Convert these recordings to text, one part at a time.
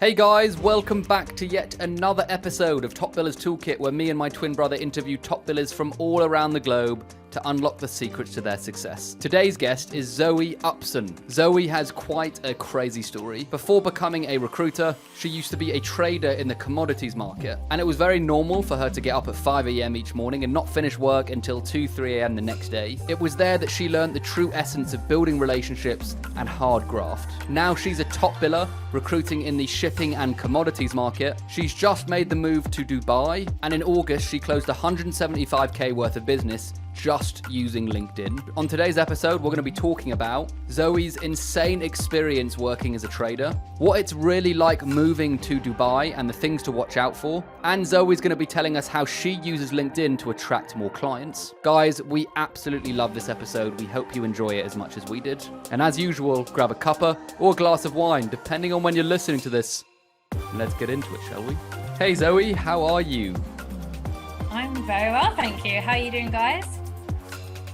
Hey guys, welcome back to yet another episode of Top Billers Toolkit, where me and my twin brother interview top billers from all around the globe to unlock the secrets to their success. Today's guest is Zoe Upson. Zoe has quite a crazy story. Before becoming a recruiter, she used to be a trader in the commodities market, and it was very normal for her to get up at 5 a.m. each morning and not finish work until 2, 3 a.m. the next day. It was there that she learned the true essence of building relationships and hard graft. Now she's a top biller, recruiting in the shipping and commodities market. She's just made the move to Dubai, and in August she closed 175k worth of business just using LinkedIn. On today's episode, we're going to be talking about Zoe's insane experience working as a trader, what it's really like moving to Dubai and the things to watch out for, and Zoe's going to be telling us how she uses LinkedIn to attract more clients. Guys, we absolutely love this episode. We hope you enjoy it as much as we did. And as usual, grab a cuppa or a glass of wine, depending on when you're listening to this. Let's get into it, shall we? Hey Zoe, how are you? I'm very well, thank you. How are you doing, guys?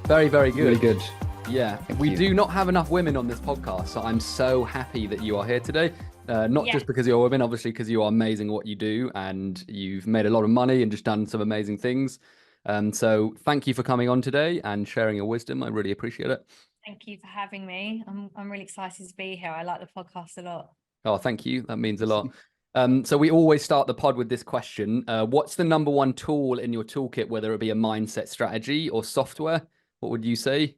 Very, very good. Really good. Yeah, Thank we you. do not have enough women on this podcast, so I'm so happy that you are here today. Not just because you're women, obviously because you are amazing at what you do and you've made a lot of money and just done some amazing things. So thank you for coming on today and sharing your wisdom. I really appreciate it. Thank you for having me. I'm really excited to be here. I like the podcast a lot. Oh, thank you. That means a lot. So we always start the pod with this question. What's the number one tool in your toolkit, whether it be a mindset strategy or software? What would you say?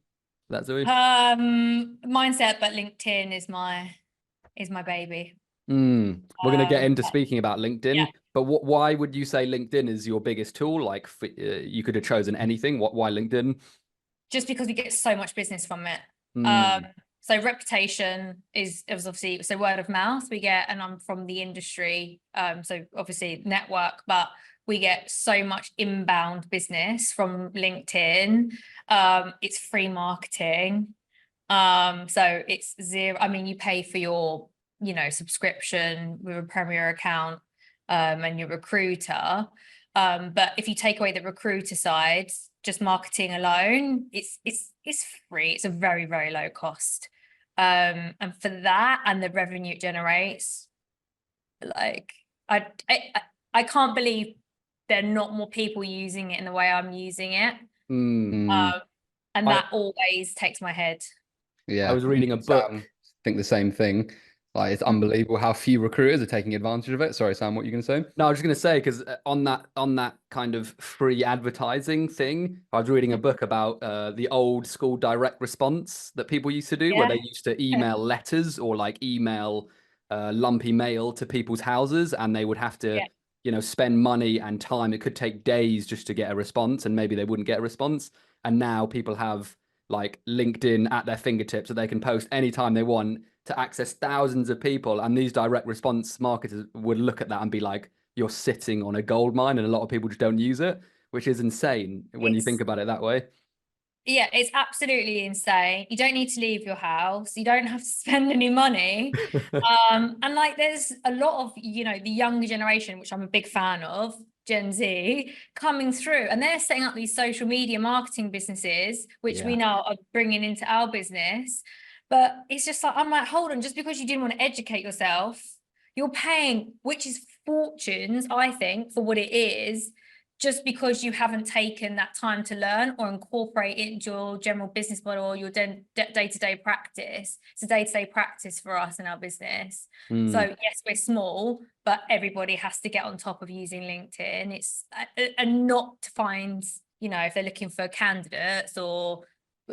That's Zoe? Mindset, but LinkedIn is my baby. We're going to get into Yeah. speaking about LinkedIn, Yeah. but why would you say LinkedIn is your biggest tool? Like you could have chosen anything. Why LinkedIn? Just because we get so much business from it. So reputation is obviously, so word of mouth we get, and I'm from the industry, so obviously network, but we get so much inbound business from LinkedIn. It's free marketing, so it's zero. I mean, you pay for your subscription with a Premier account, and your recruiter, but if you take away the recruiter side, just marketing alone, it's free. It's a very, very low cost, and for that and the revenue it generates, like I can't believe there are not more people using it in the way I'm using it. And that always takes my head. Yeah, I was reading a book. Sam, think the same thing. Like, it's unbelievable how few recruiters are taking advantage of it. Sorry, Sam, what are you going to say? No, I was just going to say, because on that kind of free advertising thing, I was reading a book about the old school direct response that people used to do, where they used to email letters or like email lumpy mail to people's houses, and they would have to, spend money and time. It could take days just to get a response, and maybe they wouldn't get a response. And now people have like LinkedIn at their fingertips, so they can post anytime they want to access thousands of people, and these direct response marketers would look at that and be like, you're sitting on a gold mine, and a lot of people just don't use it, which is insane when you think about it that way. Yeah, it's absolutely insane. You don't need to leave your house. You don't have to spend any money. And like there's a lot of, the younger generation, which I'm a big fan of, Gen Z, coming through, and they're setting up these social media marketing businesses, which we now are bringing into our business. But it's just like, I'm like, hold on, just because you didn't want to educate yourself, you're paying, which is fortunes, I think, for what it is, just because you haven't taken that time to learn or incorporate it into your general business model or your day-to-day practice. It's a day-to-day practice for us in our business. So yes, we're small, but everybody has to get on top of using LinkedIn. It's and not to find, if they're looking for candidates, or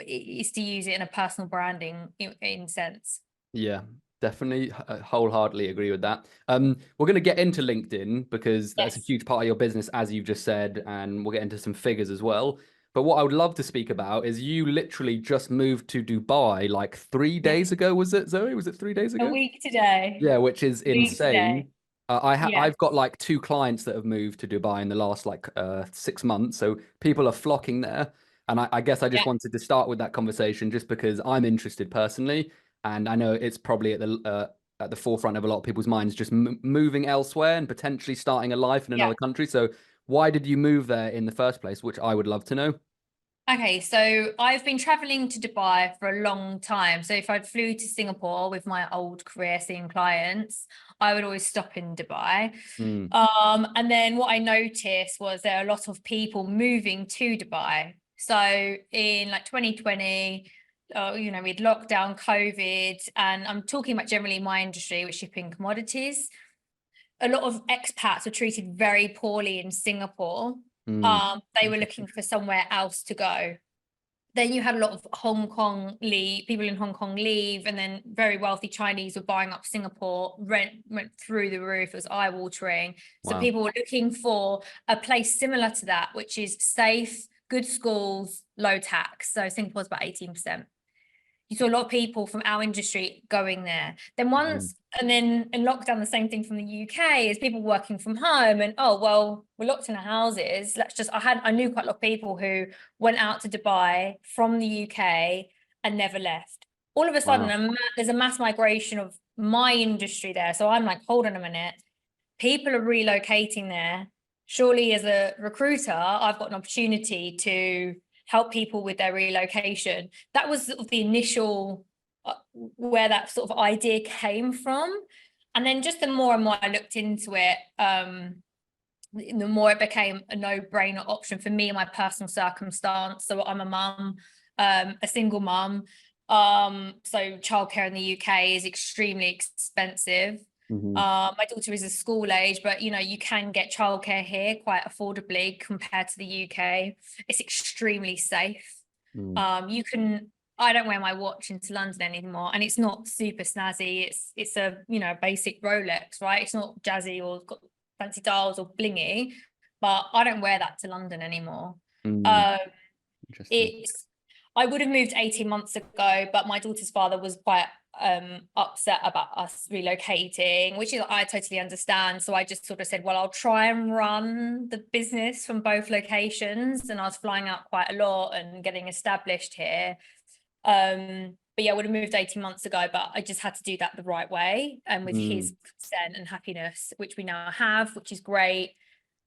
is to use it in a personal branding in sense. Yeah, definitely wholeheartedly agree with that. We're going to get into LinkedIn because that's a huge part of your business, as you've just said, and we'll get into some figures as well. But what I would love to speak about is you literally just moved to Dubai like 3 days ago. Was it, Zoe? Was it 3 days ago? A week today. Yeah, which is insane. I've got like 2 clients that have moved to Dubai in the last 6 months. So people are flocking there. And I guess I just wanted to start with that conversation just because I'm interested personally. And I know it's probably at the forefront of a lot of people's minds, just moving elsewhere and potentially starting a life in another country. So why did you move there in the first place? Which I would love to know. Okay, so I've been traveling to Dubai for a long time. So if I flew to Singapore with my old career seeing clients, I would always stop in Dubai. Mm. And then what I noticed was there are a lot of people moving to Dubai. So in like 2020, we'd locked down COVID, and I'm talking about generally my industry, with shipping commodities. A lot of expats were treated very poorly in Singapore. They were looking for somewhere else to go. Then you had a lot of people in Hong Kong leave, and then very wealthy Chinese were buying up Singapore. Rent went through the roof. It was eye-watering. So Wow. people were looking for a place similar to that, which is safe, good schools, low tax. So Singapore's about 18%. You saw a lot of people from our industry going there. Then in lockdown, the same thing from the UK is people working from home, and oh well, we're locked in our houses. I knew quite a lot of people who went out to Dubai from the UK and never left. All of a sudden, Wow. there's a mass migration of my industry there. So I'm like, hold on a minute, people are relocating there. Surely, as a recruiter, I've got an opportunity to help people with their relocation. That was sort of the initial where that sort of idea came from. And then just the more and more I looked into it, the more it became a no-brainer option for me and my personal circumstance. So I'm a mum, a single mum. So childcare in the UK is extremely expensive. My daughter is a school age, but you can get childcare here quite affordably compared to the UK. It's extremely safe. I don't wear my watch into London anymore, and it's not super snazzy. It's a basic Rolex, right? It's not jazzy or got fancy dials or blingy, but I don't wear that to London anymore. Interesting. I would have moved 18 months ago, but my daughter's father was quite upset about us relocating, which I totally understand. So I just sort of said, well, I'll try and run the business from both locations. And I was flying out quite a lot and getting established here. But yeah, I would have moved 18 months ago, but I just had to do that the right way and with his consent and happiness, which we now have, which is great.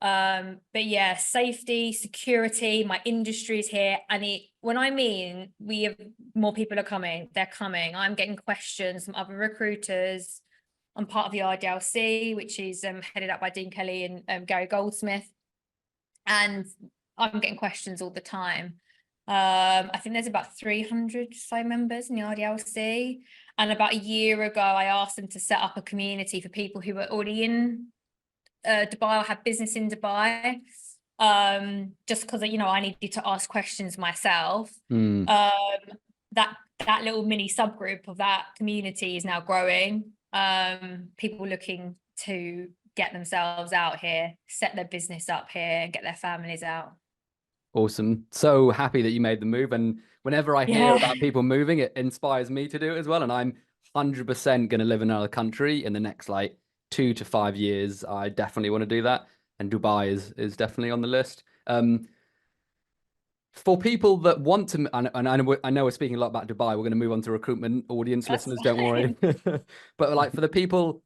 But yeah, safety, security, my industry is here. And when I mean we have more people are coming, they're coming. I'm getting questions from other recruiters. I'm part of the RDLC, which is headed up by Dean Kelly and Gary Goldsmith. And I'm getting questions all the time. I think there's about 300 so members in the RDLC. And about a year ago, I asked them to set up a community for people who were already in Dubai or had business in Dubai, just because I needed to ask questions myself. That little mini subgroup of that community is now growing. People looking to get themselves out here, set their business up here, and get their families out. Awesome. So happy that you made the move. And whenever I hear about people moving, it inspires me to do it as well. And I'm 100% going to live in another country in the next 2 to 5 years. I definitely want to do that. And Dubai is definitely on the list. For people that want to, and I know we're speaking a lot about Dubai, we're going to move on to recruitment. Audience listeners, don't worry. But for the people,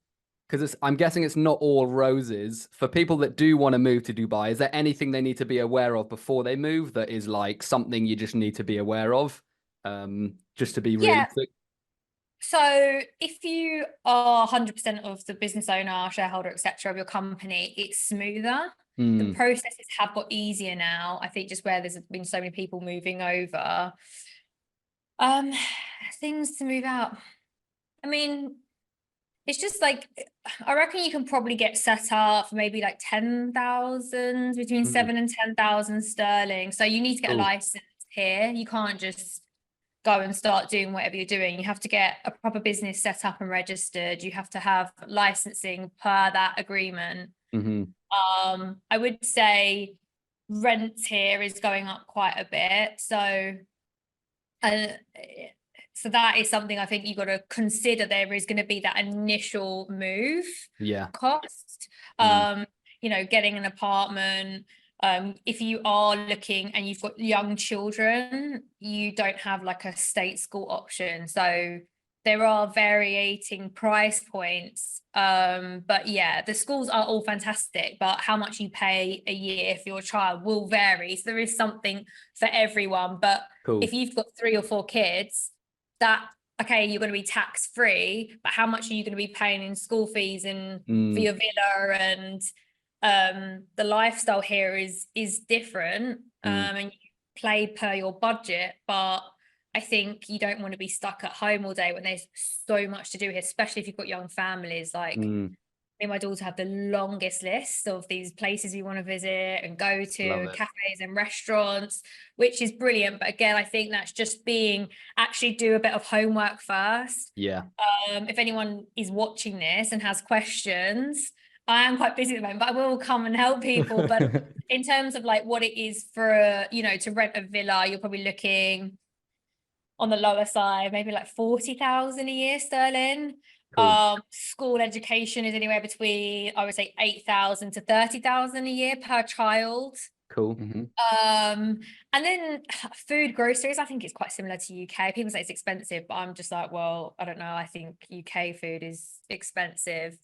because I'm guessing it's not all roses. For people that do want to move to Dubai, is there anything they need to be aware of before they move that is something you just need to be aware of, just to be realistic? So if you are 100% of the business owner, shareholder, etc. of your company, it's smoother. The processes have got easier now. I think just where there's been so many people moving over. Things to move out. I mean, it's just I reckon you can probably get set up for maybe 10,000, between 7 and 10,000 sterling. So you need to get a license here. You can't just go and start doing whatever you're doing. You have to get a proper business set up and registered. You have to have licensing per that agreement. I would say rent here is going up quite a bit. So that is something I think you've got to consider. There is going to be that initial move cost. Getting an apartment. If you are looking and you've got young children, you don't have a state school option. So there are varying price points. But yeah, the schools are all fantastic, but how much you pay a year for your child will vary. So there is something for everyone. But Cool. if you've got 3 or 4 kids, that, okay, you're going to be tax free, but how much are you going to be paying in school fees and for your villa? And the lifestyle here is different. And you play per your budget, but I think you don't want to be stuck at home all day when there's so much to do here, especially if you've got young families. Like me and my daughter have the longest list of these places we want to visit and go to, cafes and restaurants, which is brilliant. But again, I think that's just actually do a bit of homework first. Yeah. If anyone is watching this and has questions, I am quite busy at the moment, but I will come and help people. But in terms of like what it is for, to rent a villa, you're probably looking on the lower side, maybe like 40,000 a year sterling. Cool. School education is anywhere between, I would say, 8,000 to 30,000 a year per child. Cool. And then food, groceries, I think it's quite similar to UK. People say it's expensive, but I'm just like, well, I don't know. I think UK food is expensive.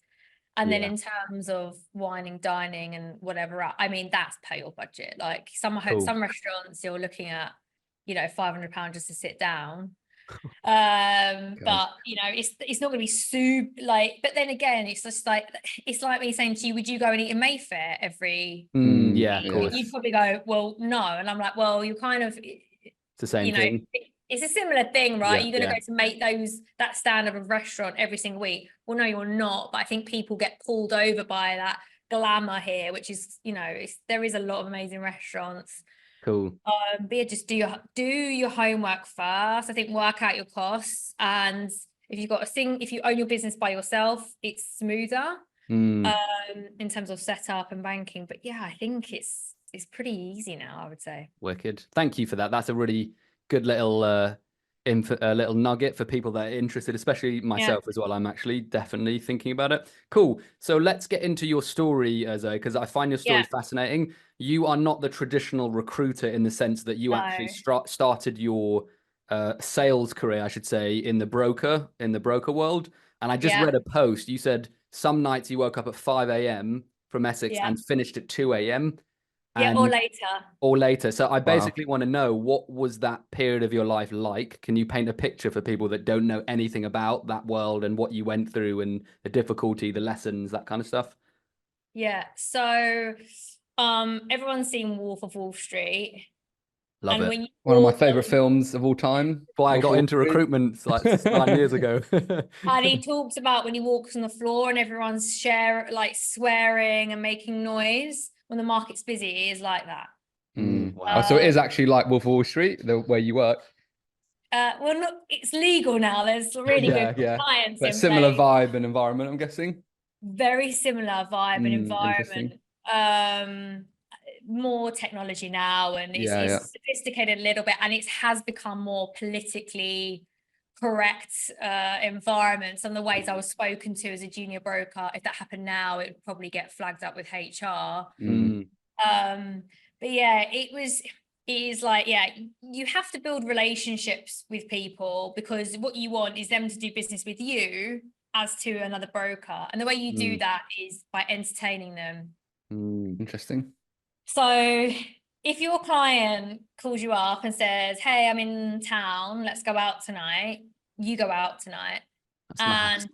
And then in terms of wining, dining and whatever, I mean, that's per your budget. Like some restaurants you're looking at, £500 just to sit down. But it's not going to be super but then again, it's just like, it's like me saying to you, would you go and eat in Mayfair every yeah, of week? course. You'd probably go, well, no. And I'm like, well, you kind of, it's the same thing. It's a similar thing, right? Yeah, You're going to go to make that standard of restaurant every single week. Well, no, you're not. But I think people get pulled over by that glamour here, which is, there is a lot of amazing restaurants. Cool. But yeah, just do your homework first. I think work out your costs, and if you own your business by yourself, it's smoother in terms of setup and banking. But yeah, I think it's pretty easy now, I would say. Wicked. Thank you for that. That's a really good little little nugget for people that are interested, especially myself as well. I'm actually definitely thinking about it. Cool. So let's get into your story, Zoe, because I find your story fascinating. You are not the traditional recruiter in the sense that you actually started your sales career, I should say, in the broker world. And I just read a post. You said some nights you woke up at 5 a.m. from Essex and finished at 2 a.m. Or later. So I basically want to know, what was that period of your life like? Can you paint a picture for people that don't know anything about that world and what you went through and the difficulty, the lessons, that kind of stuff? Yeah. So everyone's seen Wolf of Wall Street. Love it. One of my favorite films of all time. Why I got into recruitment like 9 years ago. And he talks about when he walks on the floor and everyone's swearing and making noise. When the market's busy, it is like that. Wow. So it is actually like Wolf of Wall Street, where you work. Well, no, it's legal now. There's really good compliance. But similar vibe and environment, I'm guessing. Very similar vibe and environment. More technology now, and it's sophisticated a little bit, and it has become more politically correct environment. Some of the ways I was spoken to as a junior broker, if that happened now, it would probably get flagged up with HR. But yeah, it is like, you have to build relationships with people, because what you want is them to do business with you as to another broker, and the way you do that is by entertaining them. Interesting. So if your client calls you up and says, hey, I'm in town, let's go out tonight, you go out tonight. And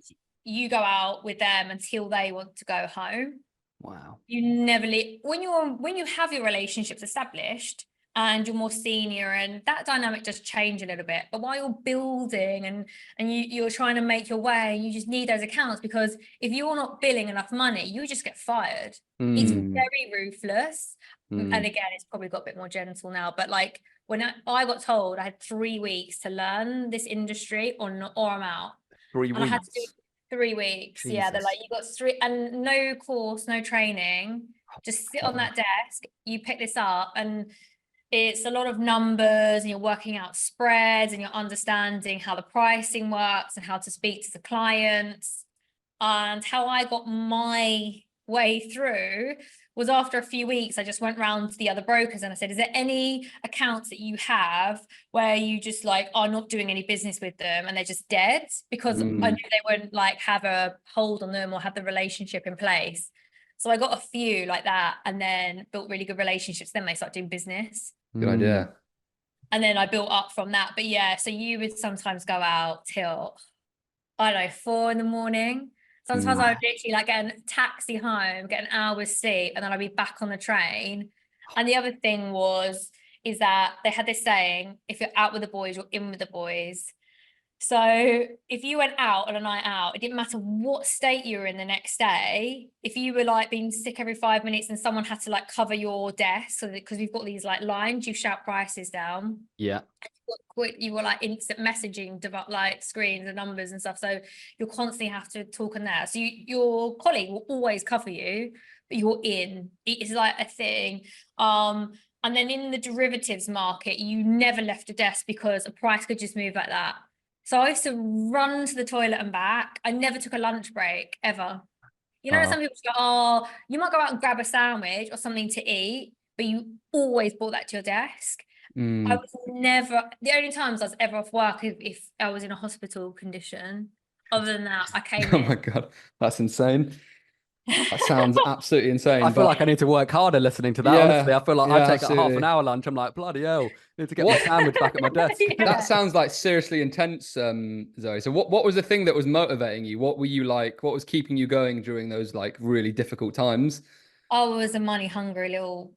you go out with them until they want to go home. Wow. You never leave. When you have your relationships established and you're more senior, and that dynamic does change a little bit, but while you're building and you're trying to make your way, you just need those accounts, because if you're not billing enough money, you just get fired. It's very ruthless. And again, it's probably got a bit more gentle now, but like when I got told I had 3 weeks to learn this industry or I'm out. 3 weeks. I had to do 3 weeks. Jesus. Yeah, they're like, you got 3, and no course, no training, just sit on that desk, you pick this up, and it's a lot of numbers, and you're working out spreads, and you're understanding how the pricing works and how to speak to the clients. And how I got my way through was after a few weeks, I just went round to the other brokers and I said, is there any accounts that you have where you just like are not doing any business with them and they're just dead? Because I knew they wouldn't like have a hold on them or have the relationship in place. So I got a few like that and then built really good relationships. Then they started doing business. Good idea. And then I built up from that. But yeah, so you would sometimes go out till, I don't know, 4 a.m. Sometimes I would literally like get a taxi home, get an hour's sleep, and then I'd be back on the train. And the other thing is that they had this saying, if you're out with the boys, you're in with the boys. So if you went out on a night out, it didn't matter what state you were in the next day. If you were like being sick every 5 minutes and someone had to like cover your desk, so because we've got these like lines, you shout prices down. Yeah. You were like instant messaging like screens and numbers and stuff, so you'll constantly have to talk on there. So your colleague will always cover you, but you're in, it is like a thing. And then in the derivatives market, you never left a desk because a price could just move like that. So I used to run to the toilet and back. I never took a lunch break ever. You know, some people go, oh, you might go out and grab a sandwich or something to eat, but you always brought that to your desk. I was never, the only times I was ever off work if I was in a hospital condition. Other than that, I came Oh in. my God, that's insane. That sounds absolutely insane. I feel like I need to work harder listening to that. Yeah, Honestly, I feel like I yeah, take a half an absolutely. hour lunch. I'm like, bloody hell, need to get my sandwich back at my desk. Yeah. That sounds like seriously intense, Zoe. So what was the thing that was motivating you? What were you like? What was keeping you going during those like really difficult times? I was a money hungry little.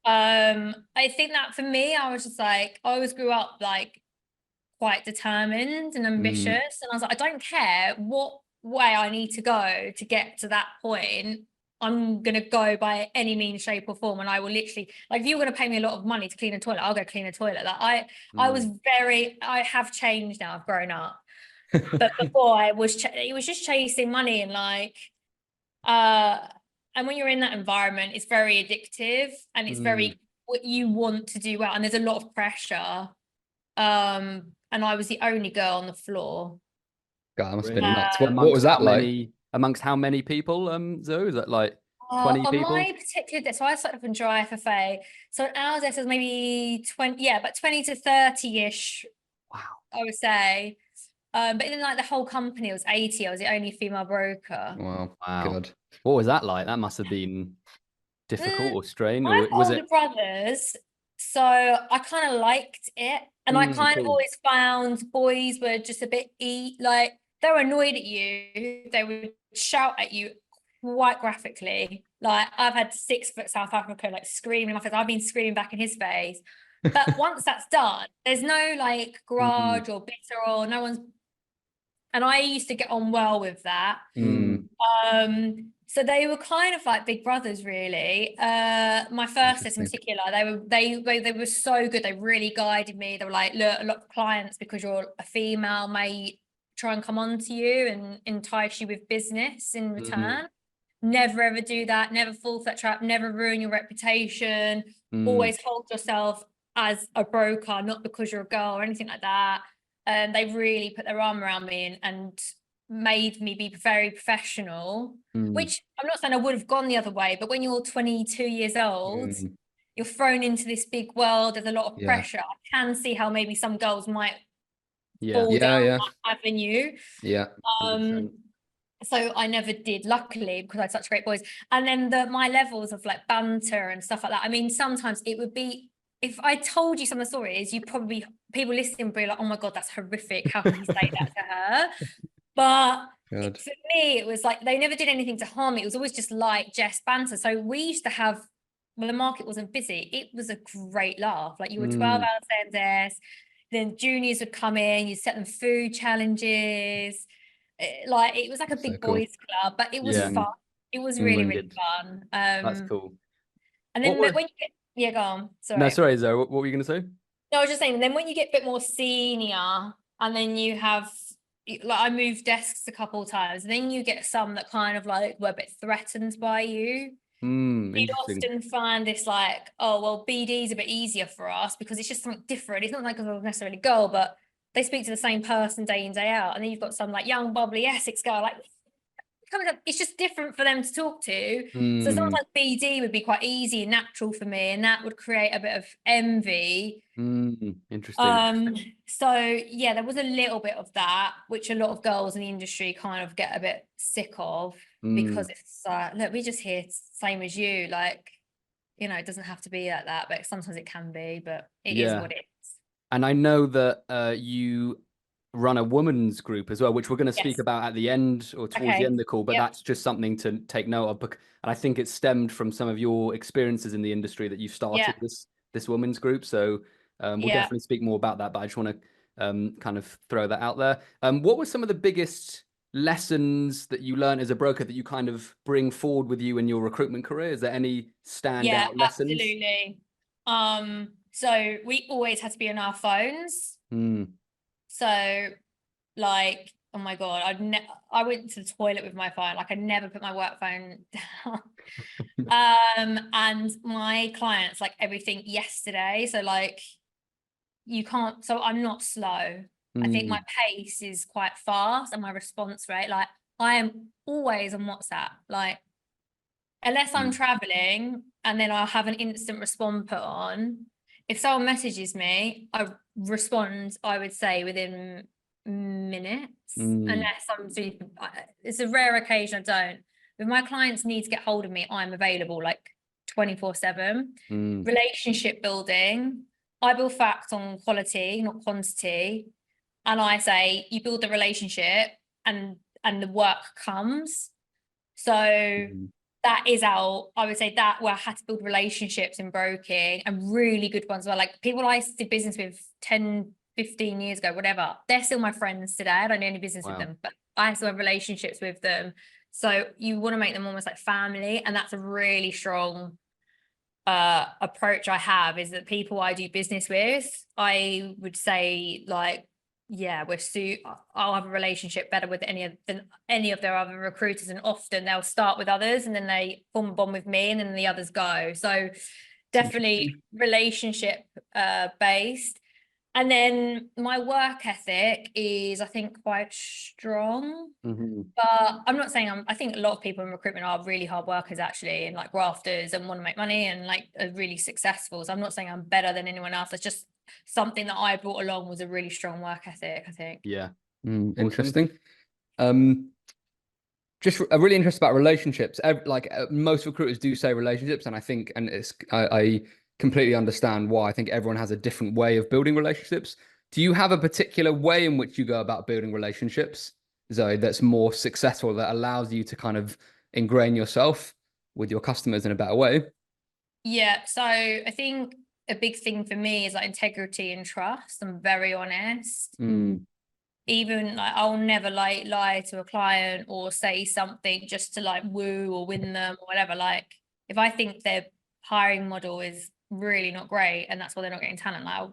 I think that for me, I was just like, I always grew up like quite determined and ambitious, and I was like, I don't care what way I need to go to get to that point. I'm gonna go by any means, shape, or form, and I will literally, like, if you're gonna pay me a lot of money to clean a toilet, I'll go clean a toilet. Like I have changed now. I've grown up, but before it was just chasing money and like, and when you're in that environment, it's very addictive and it's very what you want to do well, and there's a lot of pressure. And I was the only girl on the floor. God, that must have been Really? nuts. What was that like? Amongst how many people, Zoe? Is that like 20 On people? my particular desk, so I started off in dry FFA. So on our desk was maybe 20, yeah, but 20 to 30-ish. Wow. I would say. But then like the whole company was 80. I was the only female broker. Wow. Wow. God. What was that like? That must have been difficult or strange. I Or have was older it? brothers, so I kind of liked it. And I kind of Cool. always found boys were just a bit like, they were annoyed at you. They would shout at you quite graphically. Like, I've had 6-foot South Africa like screaming in my face. I've been screaming back in his face. But once that's done, there's no like grudge or bitter or no one's. And I used to get on well with that. So they were kind of like big brothers, really. My first desk in particular, they were so good. They really guided me. They were like, look, a lot of clients, because you're a female, may try and come on to you and entice you with business in return. Never ever do that. Never fall for that trap. Never ruin your reputation. Always hold yourself as a broker, not because you're a girl or anything like that. And they really put their arm around me and made me be very professional, which I'm not saying I would have gone the other way, but when you're 22 years old, you're thrown into this big world. There's a lot of pressure. I can see how maybe some girls might fall down that avenue. Yeah. So I never did, luckily, because I had such great boys. And then my levels of like banter and stuff like that. I mean, sometimes it would be, if I told you some of the stories, people listening would be like, oh my God, that's horrific. How can you say that to her? But for me, it was like, they never did anything to harm me. It was always just like Jess banter. So we used to have, when the market wasn't busy, it was a great laugh. Like, you were 12 hours same desk, then juniors would come in, you set them food challenges. Like, it was like a big boys club, but it was fun. It was really, really fun. That's cool. And then when you get, go on. Sorry. No, sorry, Zoe. What were you going to say? No, I was just saying, then when you get a bit more senior, and then you have, like, I moved desks a couple of times, and then you get some that kind of like were a bit threatened by you. You'd often find this like, oh, well, BD's a bit easier for us because it's just something different. It's not like a necessarily girl, but they speak to the same person day in, day out. And then you've got some like young, bubbly Essex girl, like, it's just different for them to talk to. So Mm. sometimes BD would be quite easy and natural for me, and that would create a bit of envy. Interesting. So yeah, there was a little bit of that, which a lot of girls in the industry kind of get a bit sick of, because it's look, we're just here same as you, like, you know, it doesn't have to be like that, but sometimes it can be, but it is what it is. And I know that you run a women's group as well, which we're going to speak Yes. about at the end or towards the end of the call, but Yep. that's just something to take note of. And I think it stemmed from some of your experiences in the industry that you've started this women's group. So we'll definitely speak more about that, but I just want to kind of throw that out there. What were some of the biggest lessons that you learned as a broker that you kind of bring forward with you in your recruitment career? Is there any standout lessons? Absolutely. So we always had to be on our phones. So like, oh my God, I went to the toilet with my phone. Like, I never put my work phone down. And my clients like everything yesterday. So like, you can't, so I'm not slow. I think my pace is quite fast, and my response rate, like, I am always on WhatsApp. Like, unless I'm traveling, and then I'll have an instant respond put on. If someone messages me, I respond, I would say, within minutes, unless I'm super, it's a rare occasion I don't. If my clients need to get hold of me, I'm available like 24/7. Relationship building, I build facts on quality, not quantity. And I say, you build the relationship and the work comes. So that is I would say that where I had to build relationships in broking, and really good ones. Well, like people I did business with 10, 15 years ago, whatever, they're still my friends today. I don't do any business with them, but I still have relationships with them. So you want to make them almost like family. And that's a really strong approach I have, is that people I do business with, I would say, like, yeah, I'll have a relationship better with than any of their other recruiters, and often they'll start with others and then they form a bond with me, and then the others go. So definitely relationship based. And then my work ethic is, I think, quite strong. But I'm not saying I think a lot of people in recruitment are really hard workers, actually, and like grafters, and want to make money, and like are really successful. So I'm not saying I'm better than anyone else. It's just something that I brought along, was a really strong work ethic, I think. Interesting. Just really interested about relationships. Like most recruiters do say relationships, and I think, and I completely understand why. I think everyone has a different way of building relationships. Do you have a particular way in which you go about building relationships, Zoe, that's more successful, that allows you to kind of ingrain yourself with your customers in a better way? Yeah, so I think a big thing for me is like integrity and trust. I'm very honest. Even like, I'll never like lie to a client or say something just to like woo or win them or whatever. Like, if I think their hiring model is really not great and that's why they're not getting talent, like,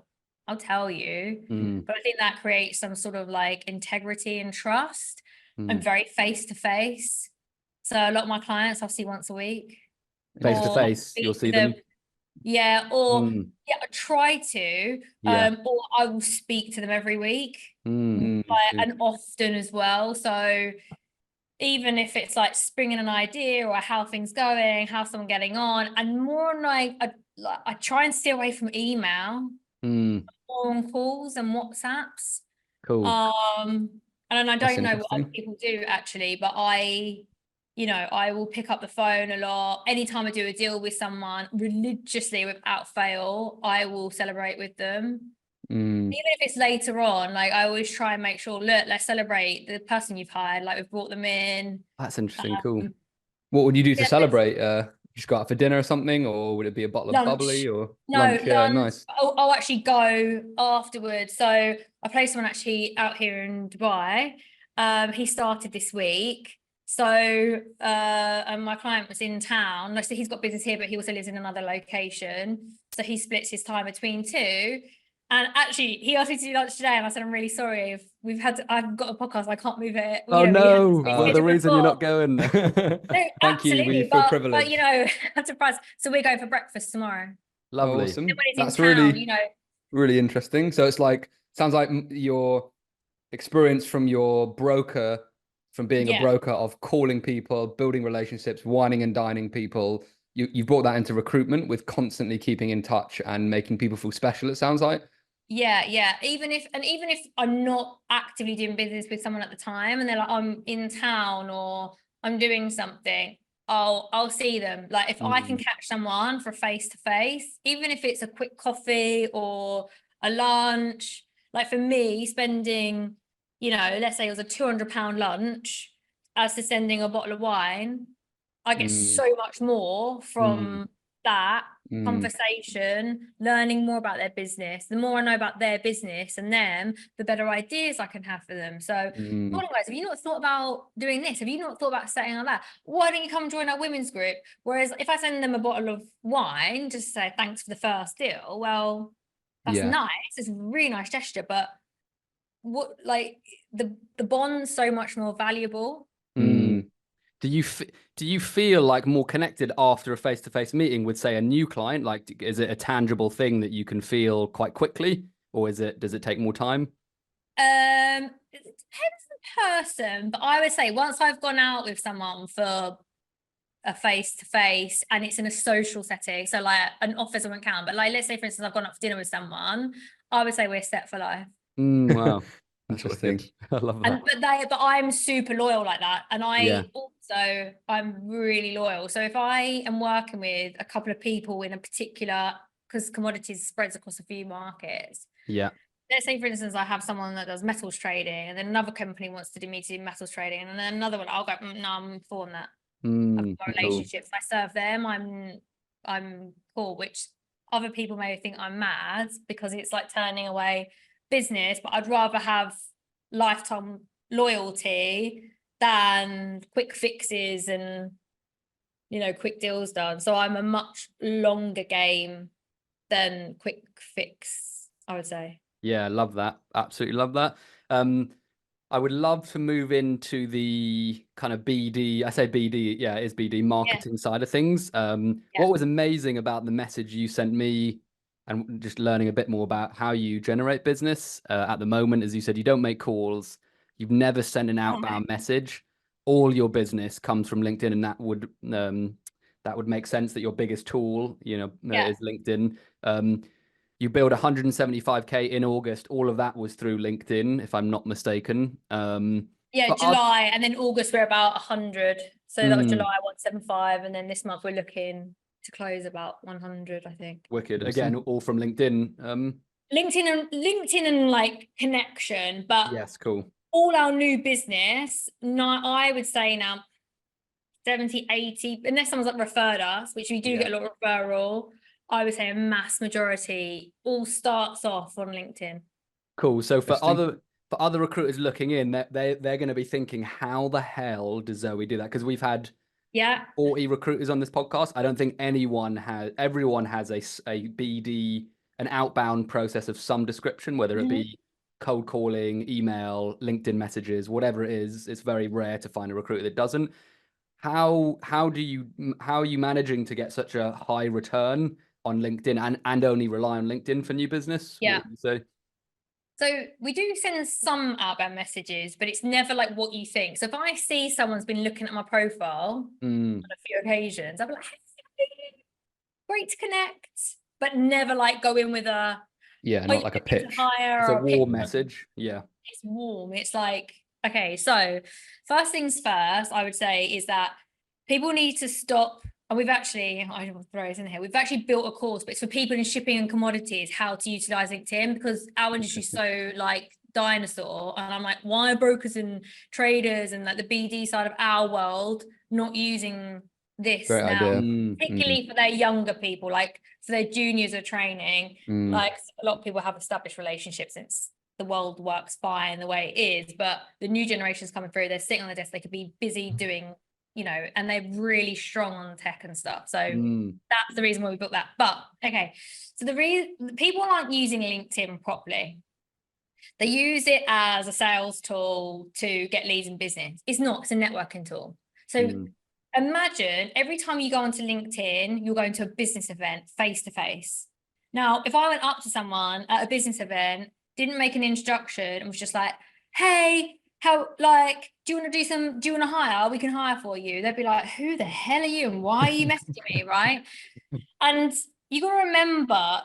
I'll tell you. But I think that creates some sort of like integrity and trust. I'm very face to face. So a lot of my clients I'll see once a week. Face to face, you'll see them. Yeah, or I try to, or I will speak to them every week, and often as well. So even if it's like springing an idea or how things going, how someone getting on, and more on like I try and stay away from email, more on calls and WhatsApps. Cool. And I don't know what other people do, actually, but I will pick up the phone a lot. Anytime I do a deal with someone, religiously, without fail, I will celebrate with them. Even if it's later on, like, I always try and make sure, look, let's celebrate the person you've hired. Like, we've brought them in. That's interesting. Cool. What would you do to celebrate? Just go out for dinner or something, or would it be a bottle of bubbly or lunch? Yeah, nice. I'll actually go afterwards. So I placed someone actually out here in Dubai. He started this week. So and my client was in town. So he's got business here, but he also lives in another location. So he splits his time between two. And actually, he asked me to do lunch today, and I said, I'm really sorry. If I've got a podcast, I can't move it. Oh, no. Well, the reason you're not going. No, Thank you. We feel privileged. But, you know, I'm surprised. So we're going for breakfast tomorrow. Lovely. Awesome. That's town, really, really interesting. So it's like, sounds like your experience from your broker from being a broker of calling people, building relationships, wining and dining people. You brought that into recruitment with constantly keeping in touch and making people feel special, it sounds like. Yeah. Even if I'm not actively doing business with someone at the time and they're like, I'm in town or I'm doing something, I'll see them. Like if I can catch someone for face to face, even if it's a quick coffee or a lunch, like for me, spending, let's say it was a £200 lunch as to sending a bottle of wine, I get so much more from that conversation, learning more about their business. The more I know about their business and them, the better ideas I can have for them. So, guys, have you not thought about doing this? Have you not thought about setting on that? Why don't you come join our women's group? Whereas if I send them a bottle of wine, just say thanks for the first deal, well, that's nice. It's a really nice gesture, but what, like, the bond's so much more valuable. Do you feel like more connected after a face-to-face meeting with, say, a new client? Like, is it a tangible thing that you can feel quite quickly, or does it take more time? It depends on the person, but I would say once I've gone out with someone for a face-to-face and it's in a social setting, so like an office I won't count, but like let's say for instance I've gone out for dinner with someone, I would say we're set for life. Wow. Interesting. I love that. But I'm super loyal like that, and I'm really loyal. So if I am working with a couple of people in a particular, because commodities spreads across a few markets. Yeah. Let's say for instance I have someone that does metals trading, and then another company wants to do metals trading, and then another one, I'll go, no, I'm for that. I've got relationships. I serve them. I'm cool. Which other people may think I'm mad because it's like turning away business, but I'd rather have lifetime loyalty than quick fixes and quick deals done. So I'm a much longer game than quick fix, I would say. Yeah, love that. Absolutely love that. I would love to move into the kind of BD. I say BD, yeah, it is BD marketing side of things. What was amazing about the message you sent me, and just learning a bit more about how you generate business at the moment, as you said, you don't make calls, you've never sent an outbound message. All your business comes from LinkedIn, and that would make sense that your biggest tool, is LinkedIn. You build 175K in August. All of that was through LinkedIn, if I'm not mistaken. July, and then August we're about 100. So that was July 175, and then this month we're looking to close about 100, I think. Wicked. Again, all from LinkedIn. LinkedIn and like connection, but yes, cool. All our new business, I would say now 70, 80, unless someone's like referred us, which we do get a lot of referral, I would say a mass majority all starts off on LinkedIn. Cool. So for other recruiters looking in, they're going to be thinking, how the hell does Zoe do that? Because we've had 40 recruiters on this podcast. I don't think everyone has a BD, an outbound process of some description, whether it be cold calling, email, LinkedIn messages, whatever it is. It's very rare to find a recruiter that doesn't. How are you managing to get such a high return on LinkedIn and only rely on LinkedIn for new business? Yeah. What would you say? So we do send some outbound messages, but it's never like what you think. So if I see someone's been looking at my profile on a few occasions, I'll be like, hey, great to connect, but never like go in with not like a pitch. It's a warm message. Yeah. It's warm. It's like, okay, so first things first, I would say is that people need to stop. And we've actually, I don't want to throw this in here, we've actually built a course, but it's for people in shipping and commodities, how to utilize LinkedIn, because our industry is so like dinosaur. And I'm like, why are brokers and traders and like the BD side of our world not using this Great now, idea. particularly for their younger people, like for their juniors of training. Like a lot of people have established relationships since the world works fine the way it is, but the new generation's coming through, they're sitting on the desk, they could be busy doing, and they're really strong on tech and stuff. So that's the reason why we built that. But okay, so the reason people aren't using LinkedIn properly. They use it as a sales tool to get leads in business. It's not, it's a networking tool. So imagine every time you go onto LinkedIn, you're going to a business event face to face. Now, if I went up to someone at a business event, didn't make an introduction and was just like, hey, do you want to hire? We can hire for you. They'd be like, who the hell are you? And why are you messaging me? Right. And you got to remember,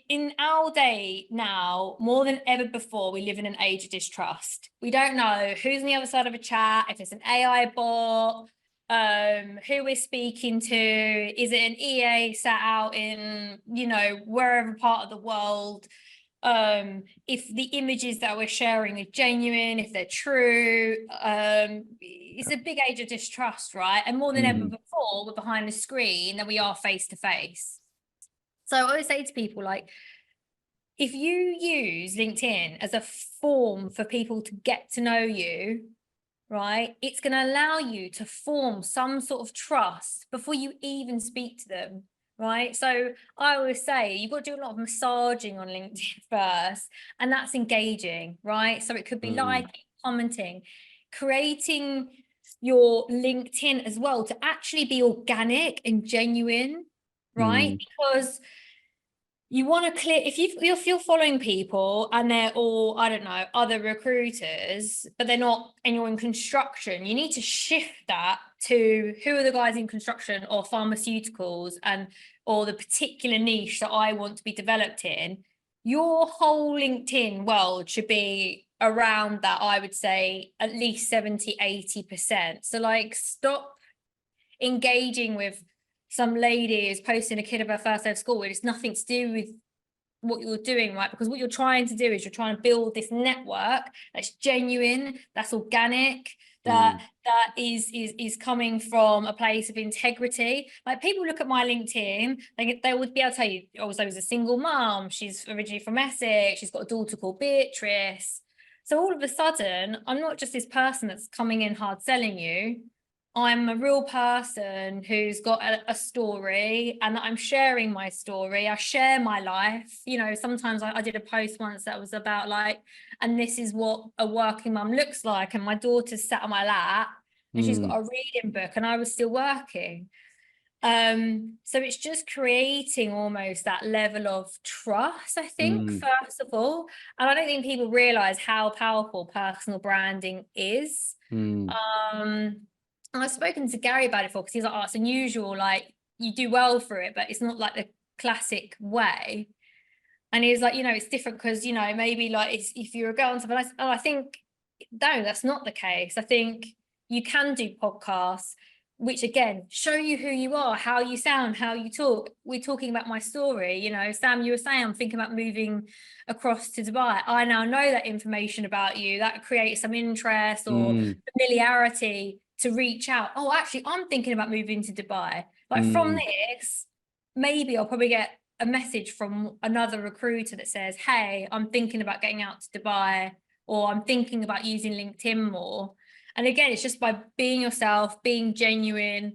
in our day now, more than ever before, we live in an age of distrust. We don't know who's on the other side of a chat, if it's an AI bot, who we're speaking to, is it an EA sat out in, wherever part of the world, if the images that we're sharing are genuine, if they're true. It's a big age of distrust, right? And more than ever before, we're behind the screen than we are face to face. So I always say to people, like, if you use LinkedIn as a form for people to get to know you, right, it's going to allow you to form some sort of trust before you even speak to them, right? So I always say you've got to do a lot of massaging on LinkedIn first, and that's engaging, right? So it could be liking, commenting, creating your LinkedIn as well to actually be organic and genuine, right? Because you want to clear, if you're following people and they're all, I don't know, other recruiters, but they're not, and you're in construction, you need to shift that to who are the guys in construction or pharmaceuticals or the particular niche that I want to be developed in. Your whole LinkedIn world should be around that, I would say at least 70-80%. So like, stop engaging with some lady is posting a kid of her first day of school. It's nothing to do with what you're doing, right? Because what you're trying to do is you're trying to build this network that's genuine, that's organic, that is coming from a place of integrity. Like, people look at my LinkedIn, they would be able to tell you, oh, Zoe's a single mom, she's originally from Essex, she's got a daughter called Beatrice. So all of a sudden, I'm not just this person that's coming in hard selling you. I'm a real person who's got a story, and that I'm sharing my story. I share my life. Sometimes I did a post once that was about like, and this is what a working mum looks like. And my daughter's sat on my lap and she's got a reading book and I was still working. So it's just creating almost that level of trust, I think, first of all. And I don't think people realize how powerful personal branding is. And I've spoken to Gary about it before, because he's like, oh, it's unusual, like, you do well for it, but it's not like the classic way. And he's like, it's different because, maybe like if you're a girl and stuff. And I think, no, that's not the case. I think you can do podcasts, which again, show you who you are, how you sound, how you talk. We're talking about my story. Sam, you were saying, I'm thinking about moving across to Dubai. I now know that information about you. That creates some interest or familiarity to reach out. Oh, actually, I'm thinking about moving to Dubai. Like, from this, maybe I'll probably get a message from another recruiter that says, hey, I'm thinking about getting out to Dubai, or I'm thinking about using LinkedIn more. And again, it's just by being yourself, being genuine.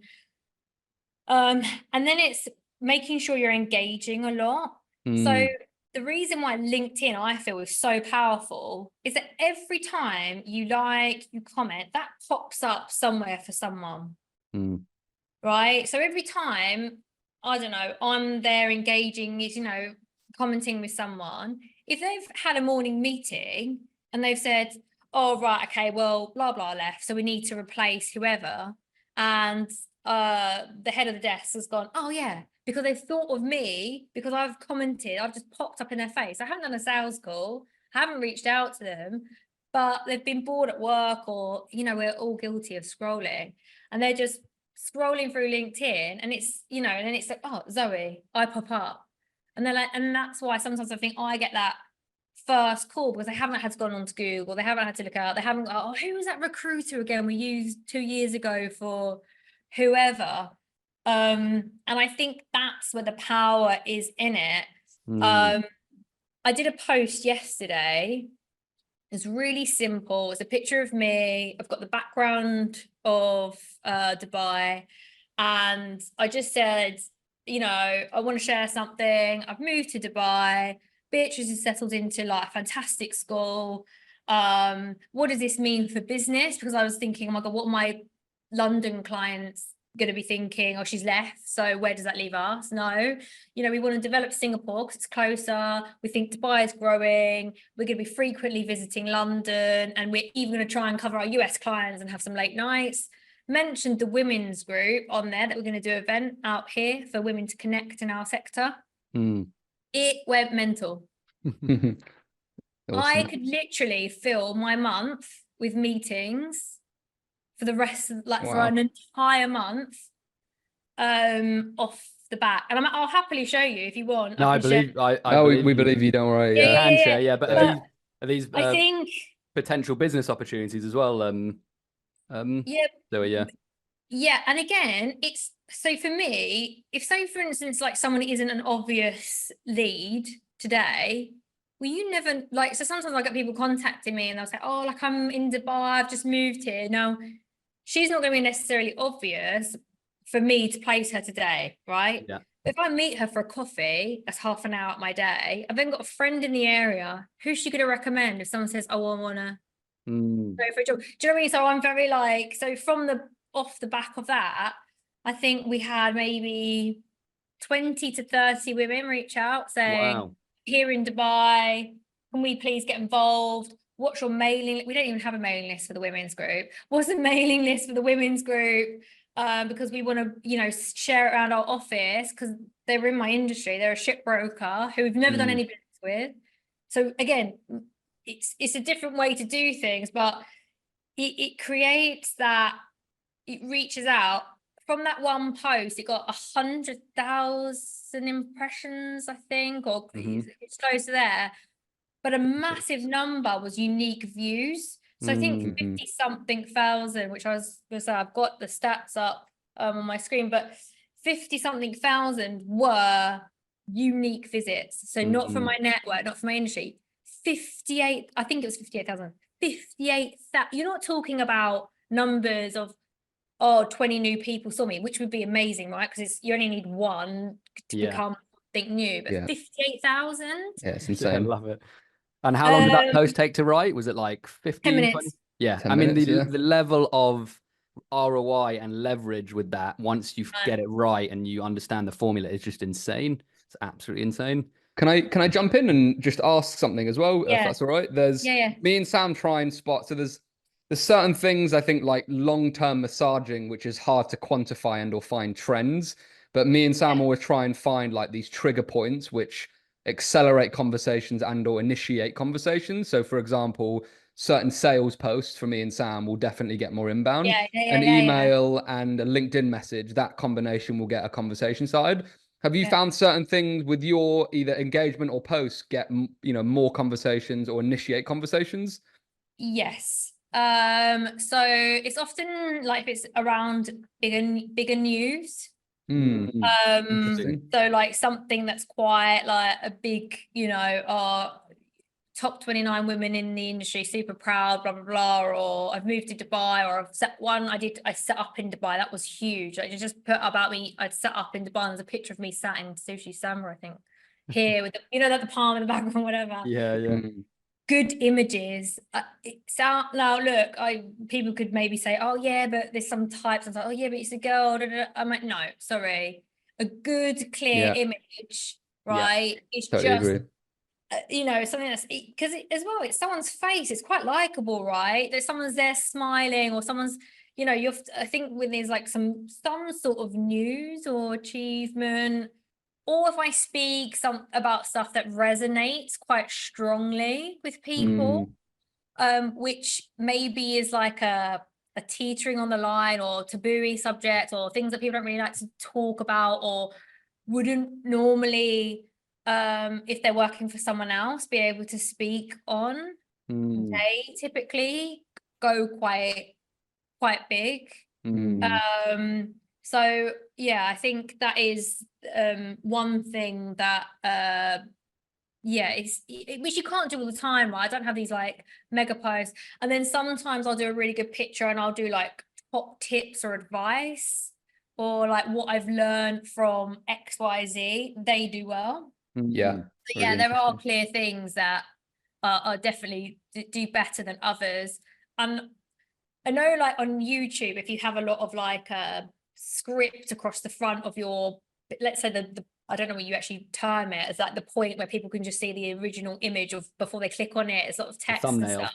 And then it's making sure you're engaging a lot. So the reason why LinkedIn, I feel, is so powerful is that every time you comment, that pops up somewhere for someone, right? So every time, I don't know, I'm there engaging, commenting with someone, if they've had a morning meeting and they've said, oh, right, okay, well, blah, blah left, so we need to replace whoever, and the head of the desk has gone, oh, yeah, because they've thought of me, because I've commented, I've just popped up in their face. I haven't done a sales call, haven't reached out to them, but they've been bored at work, or, we're all guilty of scrolling, and they're just scrolling through LinkedIn, and it's, and then it's like, oh, Zoe, I pop up. And they're like, and that's why sometimes I think I get that first call, because they haven't had to go on to Google, they haven't had to look out, they haven't got, oh, who was that recruiter again we used 2 years ago for whoever. And I think that's where the power is in it. I did a post yesterday. It's really simple. It's a picture of me. I've got the background of Dubai, and I just said, I want to share something. I've moved to Dubai. Beatrice is settled into like a fantastic school. What does this mean for business? Because I was thinking, oh my God, what are my London clients going to be thinking, oh, she's left, so where does that leave us? No, you know, we want to develop Singapore because it's closer. We think Dubai is growing. We're going to be frequently visiting London, and we're even going to try and cover our US clients and have some late nights. Mentioned the women's group on there that we're going to do an event out here for women to connect in our sector. It went mental. Awesome. I could literally fill my month with meetings for the rest of, like, for an entire month, off the bat. And I'll happily show you if you want. No, I believe we believe you, don't worry. You Yeah. can share, yeah. But Yeah. are these I think potential business opportunities as well? yeah. So yeah. Yeah, and again, it's so for me, if say for instance, like someone isn't an obvious lead today, well, you never like, so sometimes I get people contacting me and they'll say, oh, like I'm in Dubai, I've just moved here. Now, she's not going to be necessarily obvious for me to place her today, right? Yeah. If I meet her for a coffee, that's half an hour at my day. I've then got a friend in the area. Who's she going to recommend if someone says, oh, I want to go for a job? Do you know what I mean? So I'm very like, so from the off the back of that, I think we had maybe 20 to 30 women reach out saying, Wow. here in Dubai, can we please get involved? What's your mailing? We don't even have a mailing list for the women's group. What's the mailing list for the women's group? Because we want to, you know, share it around our office because they're in my industry. They're a shipbroker who we've never done any business with. So again, it's a different way to do things, but it creates that, it reaches out. From that one post, it got 100,000 impressions, I think, or it's close to there. But a massive number was unique views. So I think 50 something thousand, which I was going to say, I've got the stats up on my screen, but 50 something thousand were unique visits. So not from my network, not from my industry. 58, I think it was 58,000. 58,000. You're not talking about numbers of, 20 new people saw me, which would be amazing, right? Because you only need one to become something new, but 58,000? Yeah, it's insane. I love it. And how long did that post take to write? Was it like 15 10 minutes? 20? Yeah. 10 I mean, minutes, the level of ROI and leverage with that, once you get it right and you understand the formula, is just insane. It's absolutely insane. Can I jump in and just ask something as well, if that's all right? There's me and Sam try and spot. So there's certain things, I think, like long-term massaging, which is hard to quantify and or find trends. But me and Sam always try and find like these trigger points which accelerate conversations and or initiate conversations. So for example, certain sales posts for me and Sam will definitely get more inbound. An email and a LinkedIn message, that combination will get a conversation started. Have you found certain things with your either engagement or posts get, you know, more conversations or initiate conversations? Yes. So it's often like if it's around bigger news. So like something that's quite like a big, you know, top 29 women in the industry, super proud, blah blah blah, or I've moved to Dubai, or I've set one, I set up in Dubai. That was huge. I just put about me, I'd set up in Dubai, and there's a picture of me sat in sushi summer, I think, here with the, you know, that the palm in the background, whatever. Good images. Now look, people could maybe say, oh yeah, but there's some types. I was like, oh yeah, but it's a girl. I'm like, no, sorry. A good, clear image, right? It's totally just agree. You know, something that's, because as well, it's someone's face. It's quite likable, right? There's someone's there smiling, or someone's, you know, I think when there's like some sort of news or achievement, or if I speak about stuff that resonates quite strongly with people, which maybe is like a teetering on the line or taboo subject, or things that people don't really like to talk about or wouldn't normally, if they're working for someone else, be able to speak on. They typically go quite big. So yeah, I think that is one thing that which you can't do all the time, right? I don't have these like mega posts, and then sometimes I'll do a really good picture and I'll do like top tips or advice, or like what I've learned from XYZ. They do well. Yeah. So yeah, there are clear things that are definitely do better than others. And I know, like on YouTube, if you have a lot of like script across the front of your, let's say the I don't know what you actually term it, as like the point where people can just see the original image of before they click on it, it's sort of text and thumbnail. stuff.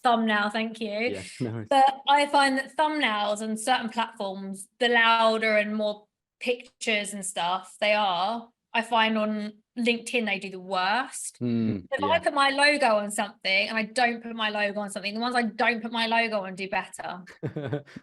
Thumbnail, thank you. Yeah, no worries. But I find that thumbnails on certain platforms, the louder and more pictures and stuff they are, I find on LinkedIn they do the worst. If I put my logo on something and I don't put my logo on something, the ones I don't put my logo on do better.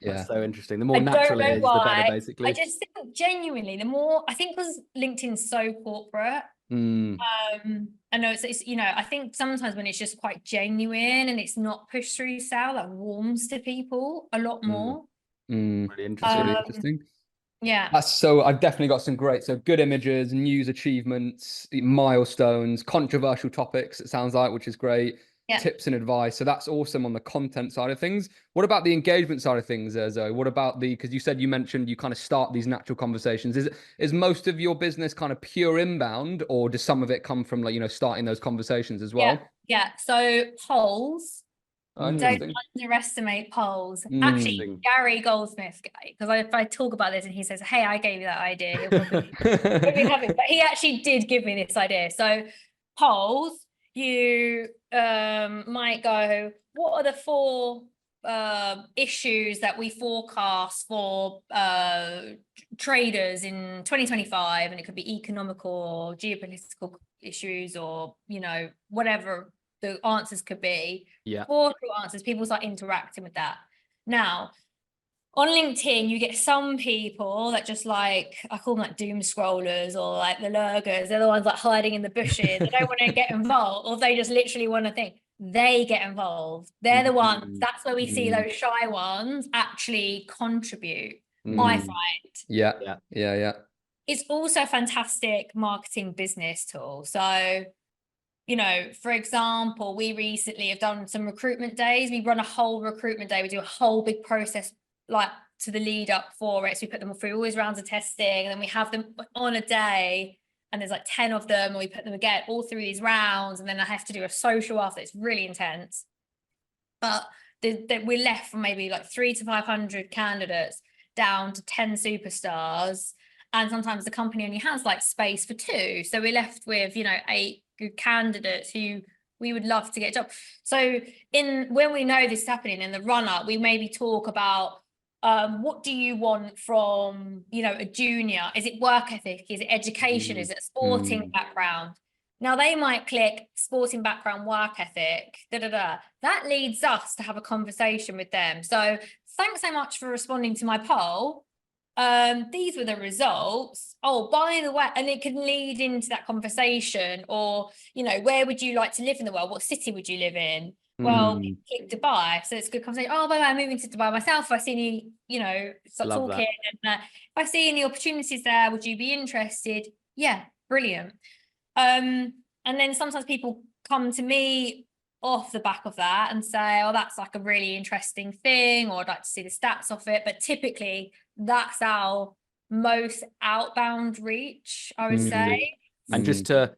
That's so interesting. The more I natural don't it know is, why. the better, basically. I just think genuinely, the more, I think because LinkedIn's so corporate, I know it's, you know, I think sometimes when it's just quite genuine and it's not pushed through sale, that warms to people a lot more. Really interesting. That's really interesting. Yeah. That's so, I've definitely got some great, so good images, news achievements, milestones, controversial topics, it sounds like, which is great. Yeah. Tips and advice. So that's awesome on the content side of things. What about the engagement side of things, Zoe? What about because you said, you mentioned you kind of start these natural conversations. Is most of your business kind of pure inbound, or does some of it come from, like, you know, starting those conversations as well? Yeah. So polls. Don't underestimate polls. Actually, Gary Goldsmith, because if I talk about this and he says, hey, I gave you that idea, he'll probably have it. But he actually did give me this idea. So polls, you might go, what are the 4 issues that we forecast for traders in 2025? And it could be economical or geopolitical issues, or, you know, whatever the answers could be. 4 true answers. People start interacting with that. Now, on LinkedIn, you get some people that just, like, I call them like doom scrollers, or like the lurgers. They're the ones like hiding in the bushes. They don't want to get involved, or they just literally want to think. They get involved. They're the ones. That's where we see those shy ones actually contribute, I find. Yeah. It's also a fantastic marketing business tool. So, you know, for example, we recently have done some recruitment days. We run a whole recruitment day. We do a whole big process, like, to the lead up for it. So we put them through all these rounds of testing, and then we have them on a day, and there's like 10 of them, and we put them again all through these rounds, and then I have to do a social after. It's really intense. But we're left from maybe like 300 to 500 candidates down to 10 superstars. And sometimes the company only has like space for 2. So we're left with, you know, 8 good candidates who we would love to get a job. So when we know this is happening in the run up, we maybe talk about what do you want from, you know, a junior? Is it work ethic? Is it education? Is it a sporting background? Now they might click sporting background, work ethic, That leads us to have a conversation with them. So thanks so much for responding to my poll. These were the results. Oh, by the way, and it can lead into that conversation. Or, you know, where would you like to live in the world? What city would you live in? Well, click Dubai. So it's a good conversation. Oh, by the way, I'm moving to Dubai myself. If I see any, you know, start talking. And if I see any opportunities there, would you be interested? Yeah, brilliant. And then sometimes people come to me off the back of that and say, oh, that's like a really interesting thing, or I'd like to see the stats of it. But typically that's our most outbound reach, I would say. And just to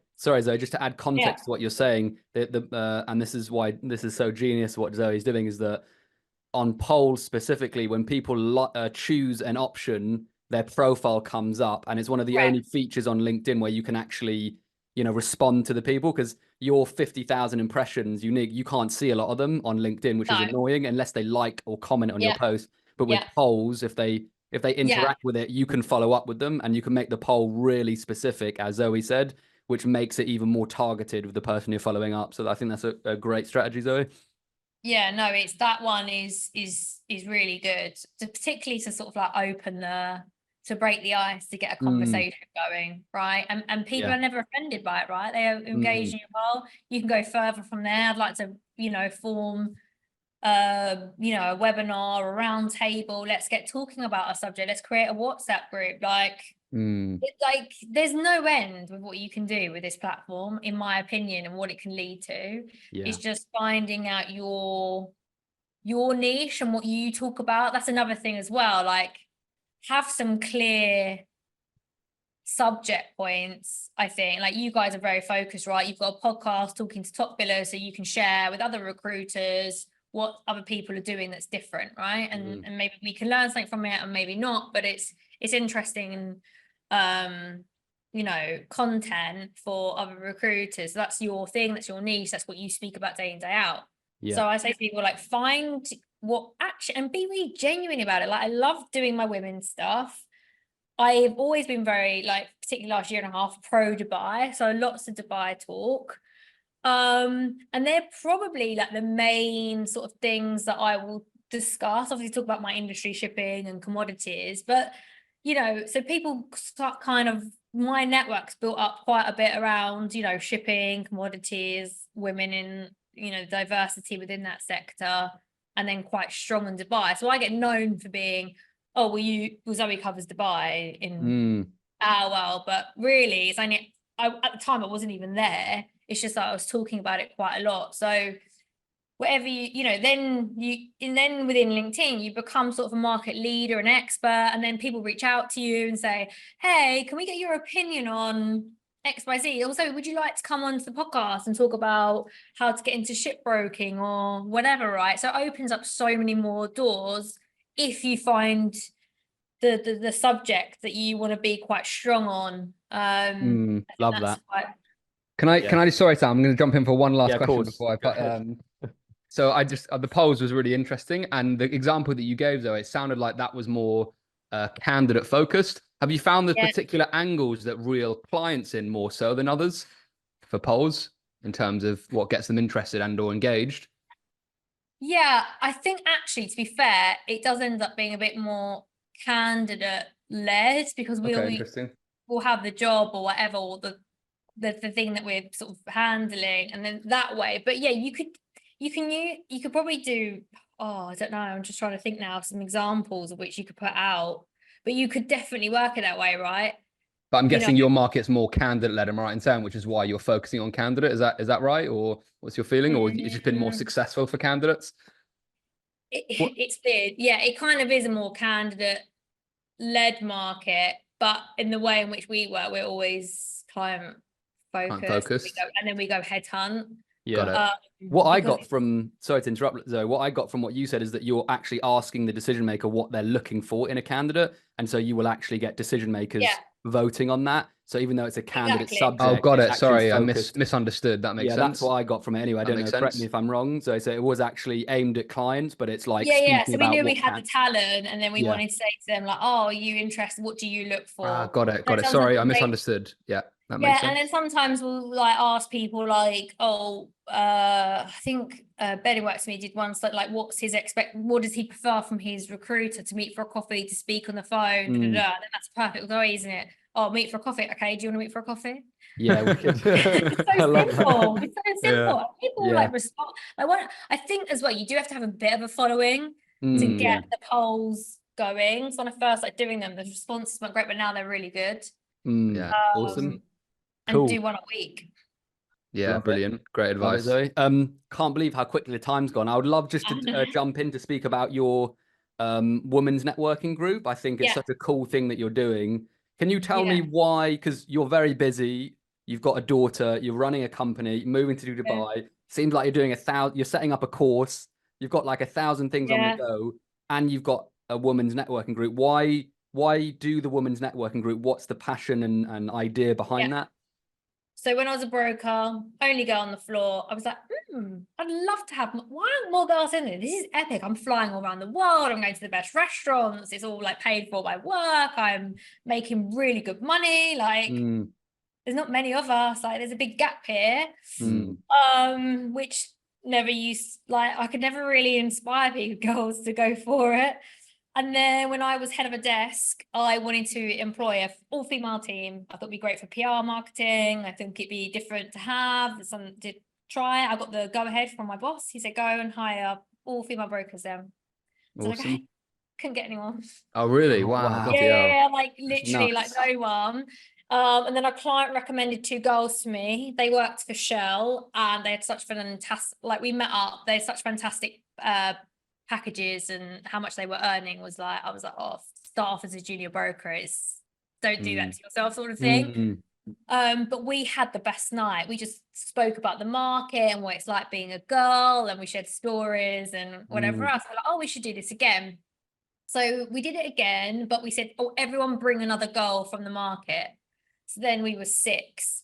add context to what you're saying, and this is why this is so genius what Zoe's doing, is that on polls specifically, when people choose an option, their profile comes up, and it's one of the only features on LinkedIn where you can actually, you know, respond to the people, because your 50,000 impressions unique, you can't see a lot of them on LinkedIn, which is annoying unless they like or comment on your post. But with polls, if they interact with it, you can follow up with them, and you can make the poll really specific, as Zoe said, which makes it even more targeted with the person you're following up. So I think that's a great strategy, Zoe. Yeah, no, it's that one is really good, particularly to sort of like to break the ice, to get a conversation going, right? And people are never offended by it, right? They are engaging well. You can go further from there. I'd like to, you know, form you know, a webinar, a round table. Let's get talking about a subject. Let's create a WhatsApp group. Like, there's no end with what you can do with this platform, in my opinion, and what it can lead to. It's just finding out your niche and what you talk about. That's another thing as well. Like, have some clear subject points. I think, like, you guys are very focused, right? You've got a podcast talking to top billers, so you can share with other recruiters what other people are doing that's different, right? And maybe we can learn something from it and maybe not, but it's interesting and you know, content for other recruiters. That's your thing, that's your niche, that's what you speak about day in, day out. Yeah. So I say to people, like, find what actually, and be really genuine about it. Like, I love doing my women's stuff. I've always been very, like, particularly last year and a half, pro Dubai, so lots of Dubai talk. And they're probably like the main sort of things that I will discuss. Obviously talk about my industry, shipping and commodities, but you know, so people start kind of, my network's built up quite a bit around, you know, shipping, commodities, women in, you know, diversity within that sector, and then quite strong in Dubai. So I get known for being, oh, well, Zoe covers Dubai in our world, but really it's only, at the time I wasn't even there. It's just that I was talking about it quite a lot. So whatever you know, then within LinkedIn, you become sort of a market leader, an expert, and then people reach out to you and say, hey, can we get your opinion on XYZ? Also, would you like to come onto the podcast and talk about how to get into shipbroking or whatever, right? So it opens up so many more doors if you find the subject that you want to be quite strong on. Love that. Can I just, sorry, Sam, I'm going to jump in for one last question course. before I put, so I just, the polls was really interesting. And the example that you gave, though, it sounded like that was more candidate focused. Have you found the particular angles that reel clients in more so than others for polls in terms of what gets them interested and or engaged? Yeah, I think actually, to be fair, it does end up being a bit more candidate led, because we'll have the job or whatever, or the thing that we're sort of handling, and then that way. But yeah, you could probably do, oh, I don't know, I'm just trying to think now of some examples of which you could put out, but you could definitely work it that way, right? But I'm guessing your market's more candidate led, am I right in saying, which is why you're focusing on candidate? Is that right? Or what's your feeling? Or it's just been more successful for candidates? It's weird. Yeah, it kind of is a more candidate led market, but in the way in which we work, we're always client focused. And then we go headhunt. Yeah. What I got from, sorry to interrupt, Zoe, what I got from what you said is that you're actually asking the decision maker what they're looking for in a candidate. And so you will actually get decision makers voting on that. So even though it's a candidate subject. Oh, got it. Sorry, I misunderstood. That makes sense. Yeah, that's what I got from it anyway. I don't know, correct me if I'm wrong. So it was actually aimed at clients, but it's like, so we knew we had the talent, and then we wanted to say to them, like, oh, are you interested? What do you look for? Got it. Sorry, I misunderstood. Yeah. That makes sense. And then sometimes we'll like ask people like, oh, I think Ben works for me did once like what does he prefer from his recruiter, to meet for a coffee, to speak on the phone, and then that's a perfect way, isn't it? Oh, meet for a coffee. Okay, do you want to meet for a coffee? Yeah, we could. It's so simple. It's so simple. Yeah. People like respond. Like I think as well, you do have to have a bit of a following to get the polls going. So when I first like doing them, the responses weren't great, but now they're really good. Awesome. And do one a week. Yeah, brilliant. Great advice. Can't believe how quickly the time's gone. I would love just to jump in to speak about your women's networking group. I think it's such a cool thing that you're doing. Can you tell me why? Because you're very busy. You've got a daughter. You're running a company. Moving to Dubai. Seems like you're doing 1,000. You're setting up a course. You've got like 1,000 things on the go, and you've got a women's networking group. Why do the women's networking group? What's the passion and idea behind that? So when I was a broker, only girl on the floor, I was like, I'd love to have, why aren't more girls in there? This is epic. I'm flying all around the world. I'm going to the best restaurants. It's all like paid for by work. I'm making really good money. Like there's not many of us. Like there's a big gap here, which never used, like I could never really inspire girls to go for it. And then when I was head of a desk, I wanted to employ an all-female team. I thought it'd be great for PR marketing. I think it'd be different to have. Some did try. I got the go-ahead from my boss. He said, go and hire all-female brokers then. So awesome. Like, couldn't get anyone. Oh, really? Wow. Yeah, like literally like no one. And then a client recommended 2 girls to me. They worked for Shell and they had such fantastic, like we met up. They had such fantastic packages, and how much they were earning was like, I was like, oh, start off as a junior broker, don't do that to yourself sort of thing. But we had the best night. We just spoke about the market and what it's like being a girl, and we shared stories and whatever else. We're like, oh, we should do this again. So we did it again, but we said, oh, everyone bring another girl from the market. So then we were 6.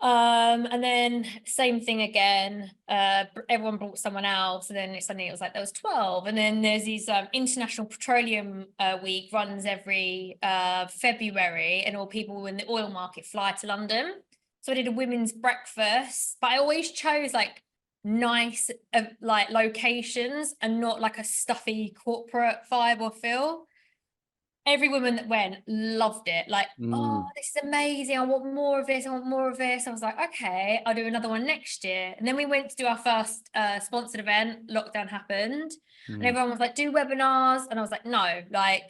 And then same thing again, everyone brought someone else, and then suddenly it was like there was 12. And then there's these International Petroleum Week runs every February, and all people in the oil market fly to London. So I did a women's breakfast, but I always chose like nice like locations and not like a stuffy corporate vibe or feel. Every woman that went loved it, like, oh, this is amazing, I want more of this, I want more of this. I was like, okay, I'll do another one next year. And then we went to do our first sponsored event. Lockdown happened, and everyone was like, do webinars, and I was like, no, like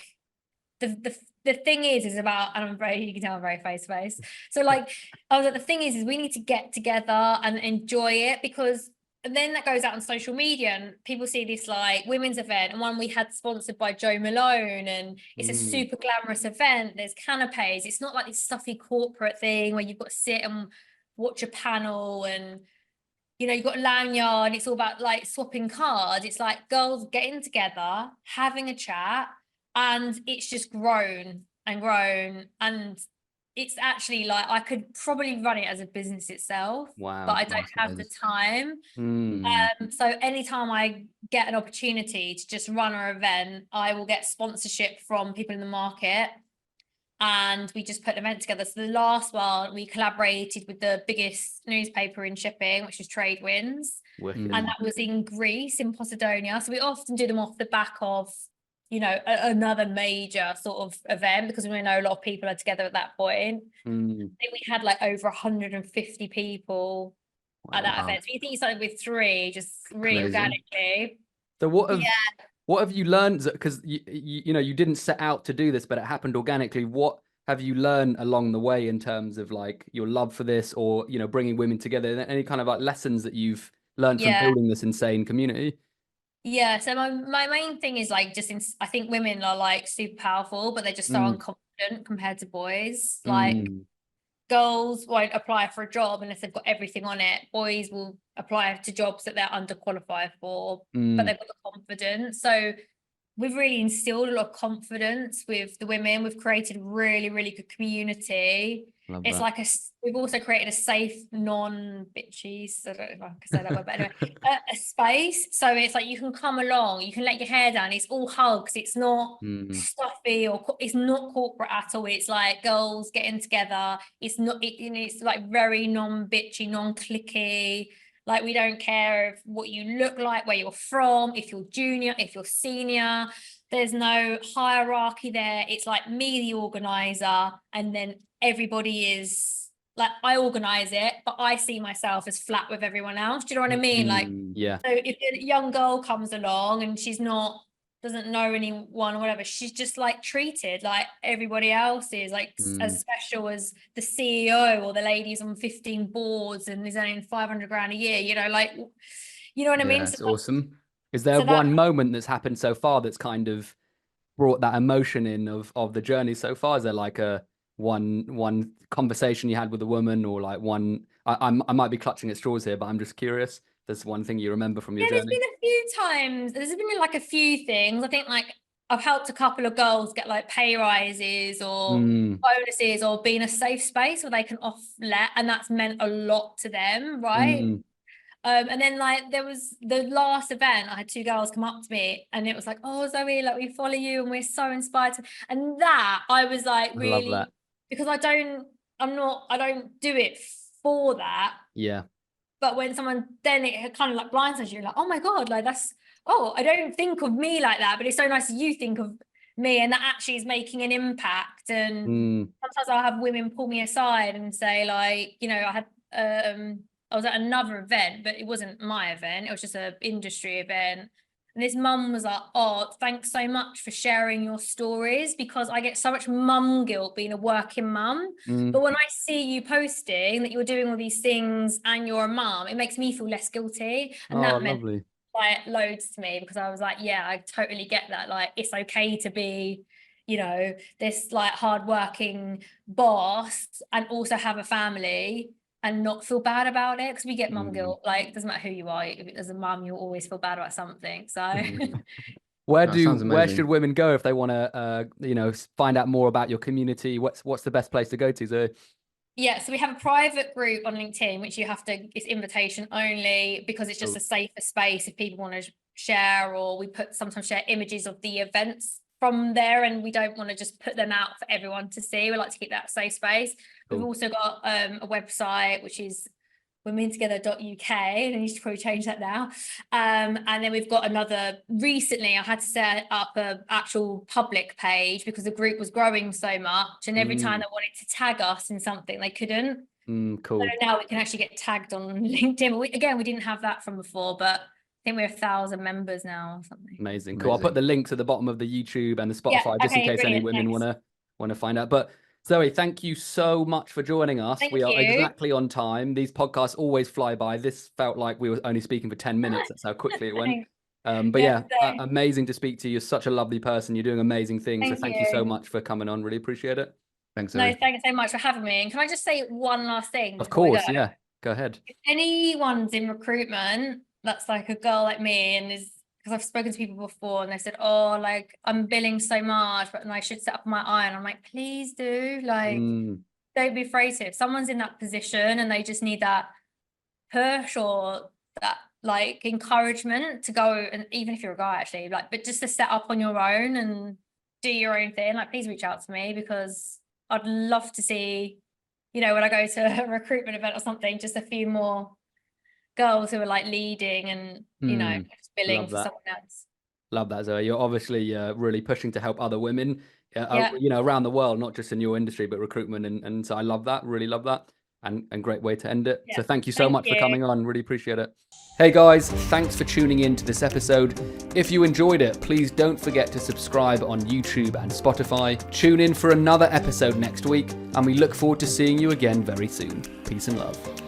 the thing is about, and I'm very, you can tell I'm very face so like I was like, the thing is we need to get together and enjoy it, because and then that goes out on social media and people see this like women's event, and one we had sponsored by Joe Malone, and it's a super glamorous event. There's canapes. It's not like this stuffy corporate thing where you've got to sit and watch a panel and, you know, you've got a lanyard. It's all about like swapping cards. It's like girls getting together, having a chat, and it's just grown and grown. And it's actually like I could probably run it as a business itself, but I don't have the time. So anytime I get an opportunity to just run an event, I will get sponsorship from people in the market, and we just put an event together. So the last one, we collaborated with the biggest newspaper in shipping, which is Tradewinds, and that was in Greece, in Posidonia. So we often do them off the back of, you know, another major sort of event, because we know a lot of people are together at that point. I think we had like over 150 people at that event. So you think you started with 3, just really organically. So what have you learned? Because you know, you didn't set out to do this, but it happened organically. What have you learned along the way in terms of like your love for this, or, you know, bringing women together? Any kind of like lessons that you've learned from building this insane community? Yeah, so my main thing is like just I think women are like super powerful, but they're just so unconfident compared to boys. Like girls won't apply for a job unless they've got everything on it. Boys will apply to jobs that they're underqualified for, but they've got the confidence. So we've really instilled a lot of confidence with the women. We've created really, really good community. It's like we've also created a safe, non-bitchy, I don't know if I can say that word, but anyway, a space. So it's like you can come along, you can let your hair down. It's all hugs. It's not stuffy, or it's not corporate at all. It's like girls getting together. It's not, you know, it's like very non-bitchy, non-clicky. Like, we don't care what you look like, where you're from, if you're junior, if you're senior. There's no hierarchy there. It's like me, the organizer, and then everybody is like, I organize it, but I see myself as flat with everyone else. Do you know what I mean? Like, yeah. So if a young girl comes along and she's doesn't know anyone or whatever, she's just like treated like everybody else is, like as special as the CEO or the ladies on 15 boards and is earning 500 grand a year, you know, like, you know what I mean? It's awesome. Is there one moment that's happened so far that's kind of brought that emotion in of the journey so far? Is there like a one conversation you had with a woman, or like one, I might be clutching at straws here, but I'm just curious. There's one thing you remember from your journey? There's been a few times. There's been like a few things. I think like I've helped a couple of girls get like pay rises or bonuses, or be in a safe space where they can off-let, and that's meant a lot to them, right? And then like there was the last event, I had 2 girls come up to me, and it was like, oh, Zoe, like we follow you and we're so inspired. And that I was like, really, love that. Because I don't do it for that. Yeah. But when someone, then it kind of like blindsides you, like, oh my God, like I don't think of me like that, but it's so nice you think of me, and that actually is making an impact. And sometimes I'll have women pull me aside and say, like, you know, I was at another event, but it wasn't my event, it was just an industry event. And this mum was like, oh, thanks so much for sharing your stories, because I get so much mum guilt being a working mum. But when I see you posting that you're doing all these things and you're a mum, it makes me feel less guilty. And that meant like loads to me, because I was like, yeah, I totally get that. Like, it's okay to be, you know, this like hardworking boss and also have a family and not feel bad about it, because we get mum guilt. Like, it doesn't matter who you are, if as a mum, you'll always feel bad about something. So That sounds where amazing. should women go if they want to find out more about your community? What's the best place to go to? So yeah, so we have a private group on LinkedIn, which you have to, it's invitation only, because it's just a safer space if people want to share, or we sometimes share images of the events from there, and we don't want to just put them out for everyone to see. We like to keep that safe space. Cool. We've also got a website, which is womentogether.uk, and you should probably change that now. And then we've got recently I had to set up an actual public page because the group was growing so much, and every time they wanted to tag us in something, they couldn't. Cool. So now we can actually get tagged on LinkedIn. We didn't have that from before, but I think we're 1,000 members now or something. Amazing. Cool. I'll put the links at the bottom of the YouTube and the Spotify, just in case any women want to find out. But Zoe, thank you so much for joining us. We are exactly on time. These podcasts always fly by. This felt like we were only speaking for 10 minutes. That's how quickly it went. But amazing to speak to you. You're such a lovely person. You're doing amazing things. So thank you so much for coming on. Really appreciate it. Thanks, Zoe. No, thanks so much for having me. And can I just say one last thing? Of course, yeah. Go ahead. If anyone's in recruitment that's like a girl like me, and is, because I've spoken to people before and they said, oh, like I'm billing so much, but I should set up my eye. And I'm like, please do, like, don't be afraid to. If someone's in that position and they just need that push or that like encouragement to go, and even if you're a guy actually, like, but just to set up on your own and do your own thing, like, please reach out to me, because I'd love to see, you know, when I go to a recruitment event or something, just a few more girls who are like leading and, you know, billing for someone else. Love that, Zoe. You're obviously really pushing to help other women, you know, around the world, not just in your industry, but recruitment. And so I love that, really love that. And great way to end it. So thank you so much for coming on. Really appreciate it. Hey guys, thanks for tuning in to this episode. If you enjoyed it, please don't forget to subscribe on YouTube and Spotify. Tune in for another episode next week, and we look forward to seeing you again very soon. Peace and love.